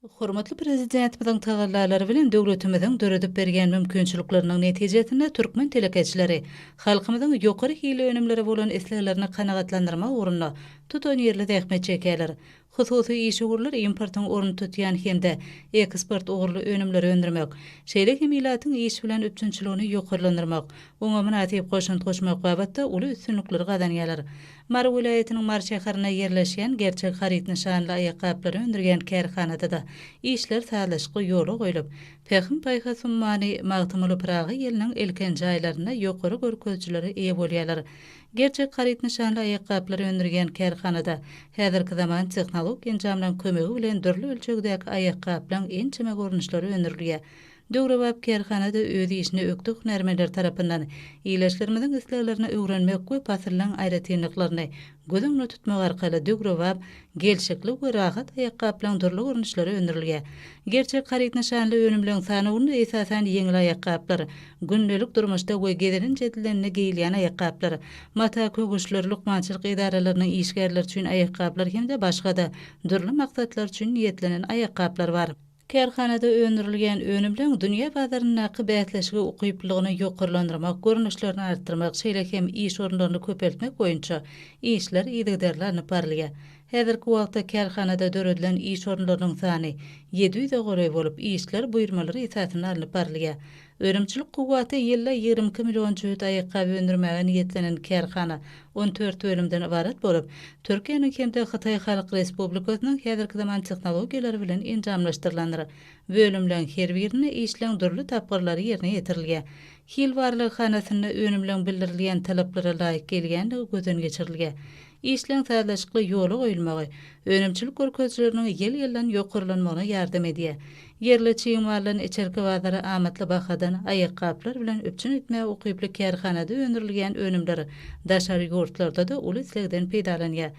Hormatly prezidentimizin tagallalary bilen döwletimiziň döredip bergen mümkinçilikleriniň netijesinde türkmen telekeçileri halkymyzyň ýokary hili önümleri bolan isleglerini kanagatlandyrma ugrunda tutan ýerli zähmet çekeler. Hususy iş ugurlar importyň orny tutýan hende eksport ugurly önümleri öndürmek, şeýle hemilatyň iş bilen üçünçiligini ýokarlandyrmak, oňa münasip goşunt goşmak babatda uly üstünlikleri gazanýarlar. Mar vilayetiniň Mar şäherine ýerleşýän gerçek harit nişanly aýakkapylary öndürgen kärhanada da işler sağlaşyky ýola goýulyp, Pehim Paýhas ummany magtymly Pragy ýeliniň elken jaýlaryna ýokary görkezçileri eýe bolýarlar. Gerçek harit nişanly aýakkapylary öndürgen kärhanada häzirki zaman tehnologiýa enjamlanan kömegi bilen dürli ölçekdäki aýakkapylaryň ençeme görnüşleri öndürilýär. Döwrebap kärhanada öz işini ökdük närmeler tarapyndan iýleşlerimiziň isleglerini öwrenmek we pasyrylan aýratynlyklaryny gözüňde tutmak arkaly döwrebap gelşikli we rahat aýakkapylaryň dürli görnüşleri öndürilýär. Gerçek harit nişanly önümleriň sanawyny esasen ýeňil aýakkaplar, gündelik durmuşda we gezinin jedillerine giýilýän aýakkaplar, mata kögüşler, lukmançylyk idaralarynyň işgärleri üçin aýakkaplar hemde başga da dürli maksatlar üçin niýetlenen aýakkaplar bar. Kärhanada öndürilýän önümleň dünýä bazarynyňky bätleşigi ukyplygyny ýokarlandyrmak, görnüşlerini artdyrmak, şeýle hem iş orunlaryny köpeltmek boýunça işler ýygydarlaryny parlýar. Häzirki wagtda kärhanada döredilen iş orunlarynyň sany 700-e goray bolup, işler buýrmalary esasyna alynıp barlýar. Örümçilik kuwaty ýylda 22 million jüýt aýakkaby öndürmäge niýetlenen kärhana 14 bölümden ibaret bolup, Türkiýanyň hemde Hytaý Halk Respublikasynyň häzirki zaman tehnologiýalary bilen enjamlaşdyrlanýar. Bölümleň her birine işleň dürli tapgyrlary ýerine ýetirilýär. Hil barlygy hanasyna önümleň bildirilýän taleplara laýyk gelýändigi gözden geçirilýär. İşleň sağlaşykly ýola goýulmagy, önümçilik görkezçileriniň ýel-ýelden ýokarlanmagyna ýardam edýär. Yerli çyýmarlaryň içerki bazary amatly bahadan aýakkaplar bilen öpçün etmäge ukyply kärhanada öndürilýän önümleri daşary ýurtlarda da uly islegden peýdalanýar.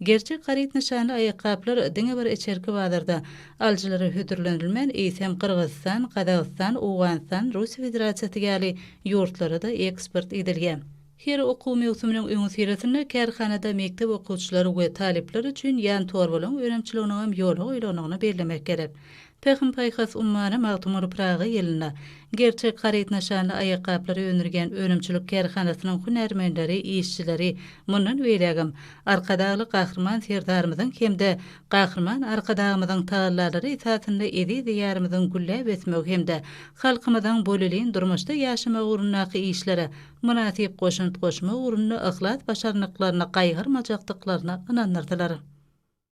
Gerçek harit nişanly aýakkaplar diňe bir içerki bazarda aljylary hödürlenilmän eýsem Kyrgyzstan, Kazakystan, Owganistan, Russiýa Federasiýasy ýaly ýurtlara da eksport edilýär. Her okuw mewsumynyň öňü siretinde kärhanada mektep okuwçylary we talipler üçin ýan tor bolan öňemçiliginiň hem ýoly goýulanyny bellemek gerek. Pehim Paýhas ummany magtymly Pragy ýelinde gerçek harit nişanly aýakkapylary öndürgen önümçilik kärhanasynyň hünärmenleri, işçileri mundan beýlegim arkadagly gahrman serdarymyzyň hemde gahrman arkadagymyzyň tagallalary esasynda edi diýarymyzyň gülle besmek hemde halkymyzyň böleliň durmuşda ýaşamak ugrundaky işlere münasip goşunt goşma ugrunda ihlas başarnyklaryna gaýgyrmajakdyklaryna ynandyrdylar.